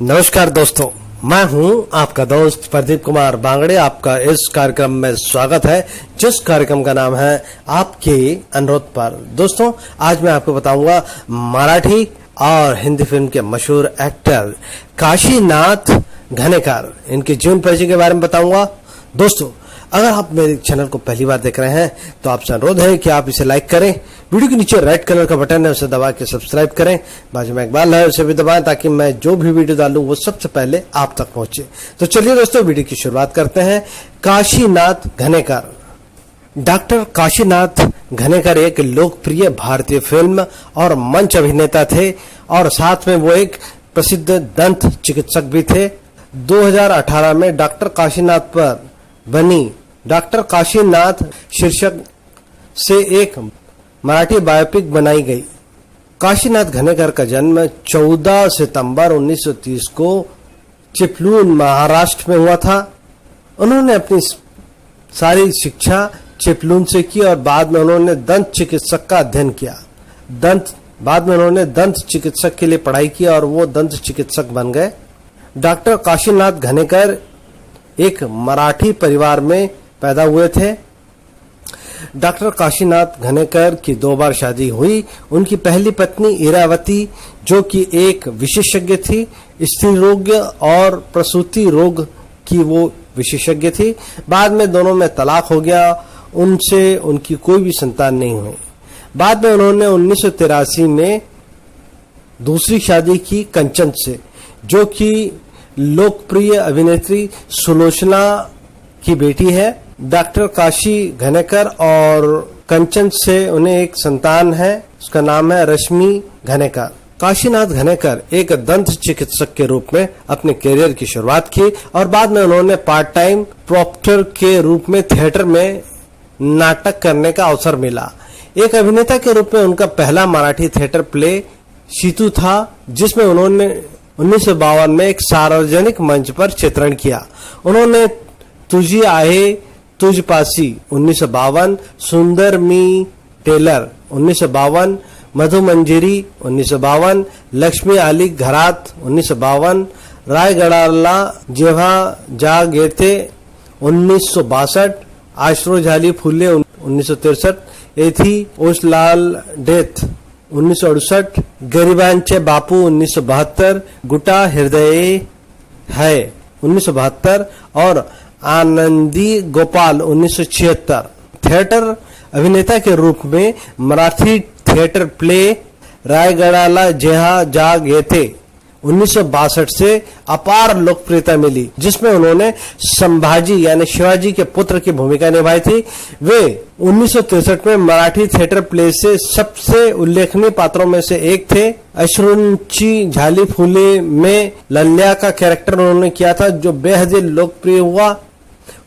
नमस्कार दोस्तों, मैं हूं आपका दोस्त प्रदीप कुमार बांगड़े। आपका इस कार्यक्रम में स्वागत है, जिस कार्यक्रम का नाम है आपके अनुरोध पर। दोस्तों, आज मैं आपको बताऊंगा मराठी और हिंदी फिल्म के मशहूर एक्टर काशीनाथ घनेकर, इनके जीवन परिचय के बारे में बताऊंगा। दोस्तों, अगर आप मेरे चैनल को पहली बार देख रहे हैं तो आपसे अनुरोध है कि आप इसे लाइक करें। वीडियो के नीचे रेड कलर का बटन है, उसे दबा के सब्सक्राइब करें। बाजू में एक बेल है, उसे भी दबाएं ताकि मैं जो भी वीडियो डालूं वो सबसे पहले आप तक पहुंचे। तो चलिए दोस्तों, वीडियो की शुरुआत करते हैं। काशीनाथ घनेकर। डॉक्टर काशीनाथ घनेकर एक लोकप्रिय भारतीय फिल्म और मंच अभिनेता थे और साथ में वो एक प्रसिद्ध दंत चिकित्सक भी थे। 2018 में डॉक्टर काशीनाथ पर बनी डॉक्टर काशीनाथ शीर्षक से एक मराठी बायोपिक बनाई गई। काशीनाथ घनेकर का जन्म 14 सितंबर 1930 को चिपलून, महाराष्ट्र में हुआ था। उन्होंने अपनी सारी शिक्षा चिपलून से की और बाद में उन्होंने दंत चिकित्सक का अध्ययन किया। बाद में उन्होंने दंत चिकित्सक के लिए पढ़ाई की और वो दंत चिकित्सक बन गए। डॉक्टर काशीनाथ घनेकर एक मराठी परिवार में पैदा हुए थे। डॉक्टर काशीनाथ घनेकर की 2 बार शादी हुई। उनकी पहली पत्नी इरावती, जो कि एक विशेषज्ञ थी, स्त्री रोग और प्रसूति रोग की वो विशेषज्ञ थी। बाद में दोनों में तलाक हो गया, उनसे उनकी कोई भी संतान नहीं हुई। बाद में उन्होंने 1983 में दूसरी शादी की कंचन से, जो कि लोकप्रिय अभिनेत्री सुलोचना की बेटी है। डॉक्टर काशी घनेकर और कंचन से उन्हें एक संतान है, उसका नाम है रश्मि घनेकर। काशीनाथ घनेकर एक दंत चिकित्सक के रूप में अपने करियर की शुरुआत की और बाद में उन्होंने पार्ट टाइम प्रोक्टर के रूप में थिएटर में नाटक करने का अवसर मिला। एक अभिनेता के रूप में उनका पहला मराठी थिएटर प्ले सीतू था, जिसमें उन्होंने 1952 में एक सार्वजनिक मंच पर चित्रण किया। उन्होंने तुझी आहे तुझपासी 1952, सुंदर मी टेलर 1952, मधुमंजिरी 1952, लक्ष्मी आली घरात 1952, रायगडाला जेव्हा जाग येते 1962, आश्रू झाली फुले 1963, येथी ओसलाल डेथ 1968, गरिबांचे बापू 1972, गुटा हृदय है 1972 और आनंदी गोपाल 1976। थिएटर अभिनेता के रूप में मराठी थिएटर प्ले रायगडाला जेव्हा जाग येते 1962 से अपार लोकप्रियता मिली, जिसमें उन्होंने संभाजी यानी शिवाजी के पुत्र की भूमिका निभाई थी। वे 1963 में मराठी थिएटर प्ले से सबसे उल्लेखनीय पात्रों में से एक थे। अश्रूंची झाली फुले में लल्या का कैरेक्टर उन्होंने किया था, जो बेहद ही लोकप्रिय हुआ।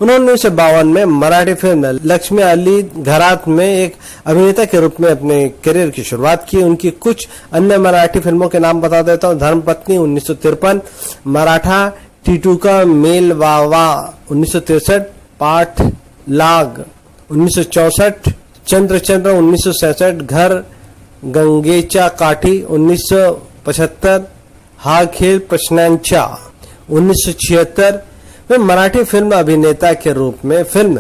उन्होंने 1952 में मराठी फिल्म लक्ष्मी आली घरात में एक अभिनेता के रूप में अपने करियर की शुरुआत की। उनकी कुछ अन्य मराठी फिल्मों के नाम बता देता हूँ। धर्मपत्नी 1953, मराठा टीटू का मेल वावा 1963, पाठ लाग 1964, चंद्रचंद्र 1966, घर गंगेच्या काठी 1975, हा खेळ प्रश्नांचा 1976। वे मराठी फिल्म अभिनेता के रूप में फिल्म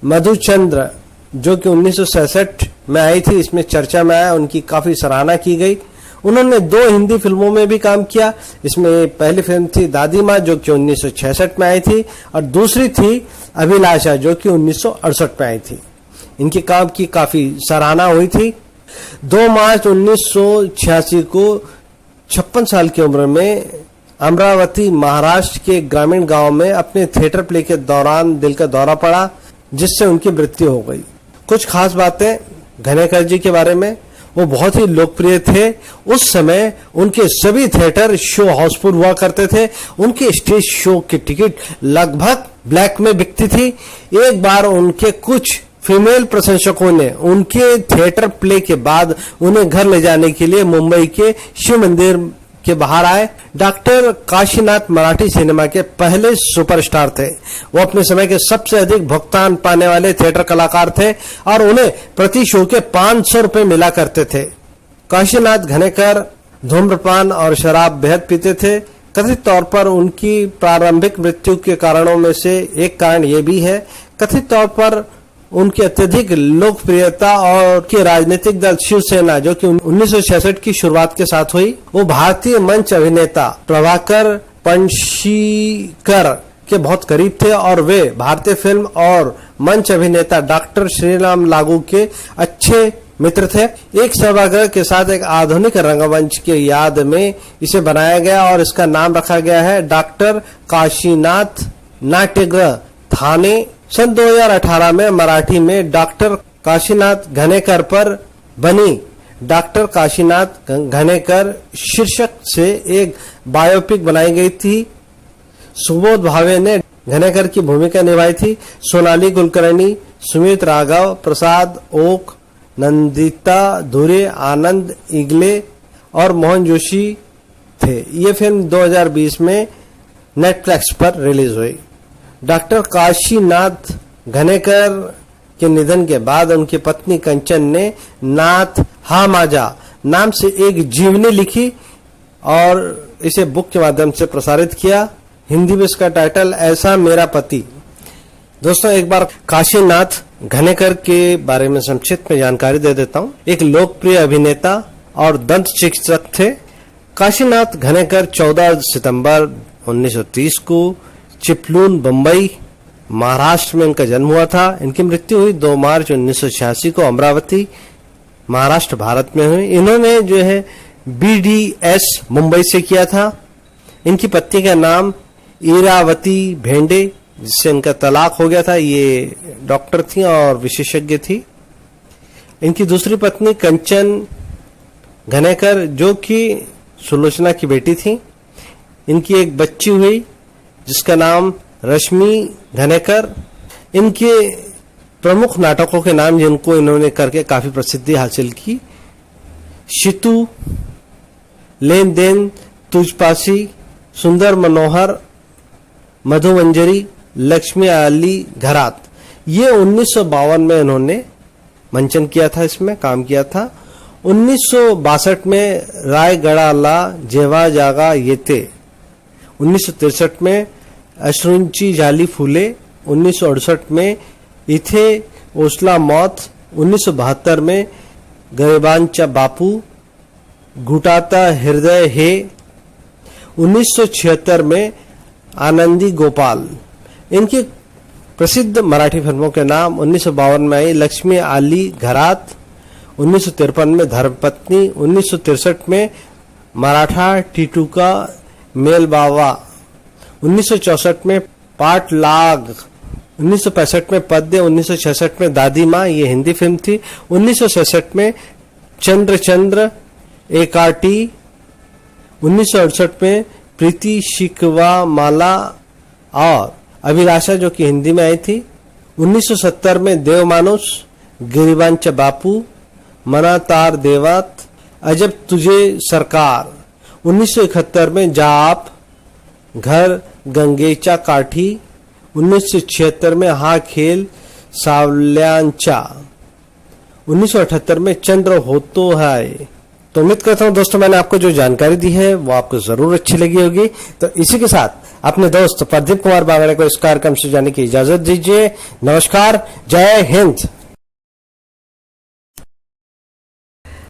मधुचंद्र, जो कि 1966 में आई थी, इसमें चर्चा में आया, उनकी काफी सराहना की गई। उन्होंने 2 हिंदी फिल्मों में भी काम किया। इसमें पहली फिल्म थी दादी माँ, जो कि 1966 में आई थी, और दूसरी थी अभिलाषा, जो कि 1968 में आई थी। इनके काम की काफी सराहना हुई थी। 2 मार्च 1986 को 56 साल की उम्र में अमरावती, महाराष्ट्र के ग्रामीण गांव में अपने थिएटर प्ले के दौरान दिल का दौरा पड़ा, जिससे उनकी मृत्यु हो गई। कुछ खास बातें घनेकर जी के बारे में, वो बहुत ही लोकप्रिय थे। उस समय उनके सभी थिएटर शो हाउसफुल हुआ करते थे। उनके स्टेज शो की टिकट लगभग ब्लैक में बिकती थी। एक बार उनके कुछ फीमेल प्रशंसकों ने उनके थिएटर प्ले के बाद उन्हें घर ले जाने के लिए मुंबई के शिव मंदिर के बाहर आए। डॉक्टर काशीनाथ मराठी सिनेमा के पहले सुपरस्टार थे। वो अपने समय के सबसे अधिक भुगतान पाने वाले थिएटर कलाकार थे और उन्हें प्रति शो के 500 रुपए मिला करते थे। काशीनाथ घनेकर धूम्रपान और शराब बेहद पीते थे। कथित तौर पर उनकी प्रारंभिक मृत्यु के कारणों में से एक कारण ये भी है, कथित तौर पर उनकी अत्यधिक लोकप्रियता और की राजनीतिक दल शिवसेना जो कि 1966 की शुरुआत के साथ हुई, वो भारतीय मंच अभिनेता प्रभाकर पणशीकर के बहुत करीब थे और वे भारतीय फिल्म और मंच अभिनेता डॉक्टर श्रीराम लागू के अच्छे मित्र थे। एक सभागृह के साथ एक आधुनिक रंगमंच की याद में इसे बनाया गया और इसका नाम रखा गया है डॉक्टर काशीनाथ नाट्यगृह, थाने। सन 2018 में मराठी में डॉक्टर काशीनाथ घनेकर पर बनी डॉक्टर काशीनाथ घनेकर शीर्षक से एक बायोपिक बनाई गई थी। सुबोध भावे ने घनेकर की भूमिका निभाई थी। सोनाली कुलकर्णी, सुमित राघव, प्रसाद ओक, नंदिता धुरे, आनंद इगले और मोहन जोशी थे। ये फिल्म 2020 में नेटफ्लिक्स पर रिलीज हुई। डॉक्टर काशीनाथ घनेकर के निधन के बाद उनकी पत्नी कंचन ने नाथ हा माजा नाम से एक जीवनी लिखी और इसे बुक के माध्यम से प्रसारित किया। हिंदी में इसका टाइटल ऐसा मेरा पति। दोस्तों, एक बार काशीनाथ घनेकर के बारे में संक्षिप्त में जानकारी दे देता हूँ। एक लोकप्रिय अभिनेता और दंत चिकित्सक थे। काशीनाथ घनेकर 14 सितंबर 1930 को चिपलून, बम्बई, महाराष्ट्र में इनका जन्म हुआ था। इनकी मृत्यु हुई 2 मार्च 1986 को अमरावती, महाराष्ट्र, भारत में हुई। इन्होंने जो है BDS मुंबई से किया था। इनकी पत्नी का नाम इरावती भेंडे, जिससे इनका तलाक हो गया था। ये डॉक्टर थी और विशेषज्ञ थी। इनकी दूसरी पत्नी कंचन घनेकर जो कि सुलोचना की बेटी थी। इनकी एक बच्ची हुई जिसका नाम रश्मि घनेकर। इनके प्रमुख नाटकों के नाम जिनको इन्होंने करके काफी प्रसिद्धि हासिल की: शितु, लेन देन, तुझपासी, सुंदर मनोहर, मधुमंजरी, लक्ष्मी आली घरात। ये 1952 में इन्होंने मंचन किया था, इसमें काम किया था। 1962 में रायगडाला जेव्हा जागा येते, 1963 में अश्रूंची झाली फुले, 1968 में इथे ओसला मौत, 1972 में गरिबांचा बापू, घुटाता हृदय हे, 1976 में आनंदी गोपाल। इनकी प्रसिद्ध मराठी फिल्मों के नाम: 1952 में आई लक्ष्मी आली घरात, 1953 में धर्मपत्नी, 1963 में मराठा टिटुका मेलबावा, 1964 में पाटलाग, 1965 में पद्य, 1966 में दादी माँ, ये हिंदी फिल्म थी। 1966 में चंद्र चंद्र एकाटी, 1968 में प्रीति शिकवा माला और अभिलाषा जो कि हिंदी में आई थी। 1970 में देवमानुष, गिरिबांचा बापू, मना तार देवात, अजब तुझे सरकार। 1971 में जाप, घर गंगेचा काठी, 1976 में हा खेल सावल्यांचा, 1978 में चंद्र होतो है। तो उम्मीद करता हूँ दोस्तों मैंने आपको जो जानकारी दी है वो आपको जरूर अच्छी लगी होगी। तो इसी के साथ अपने दोस्त प्रदीप कुमार बांगड़े को इस कार्यक्रम से जाने की इजाजत दीजिए। नमस्कार, जय हिंद।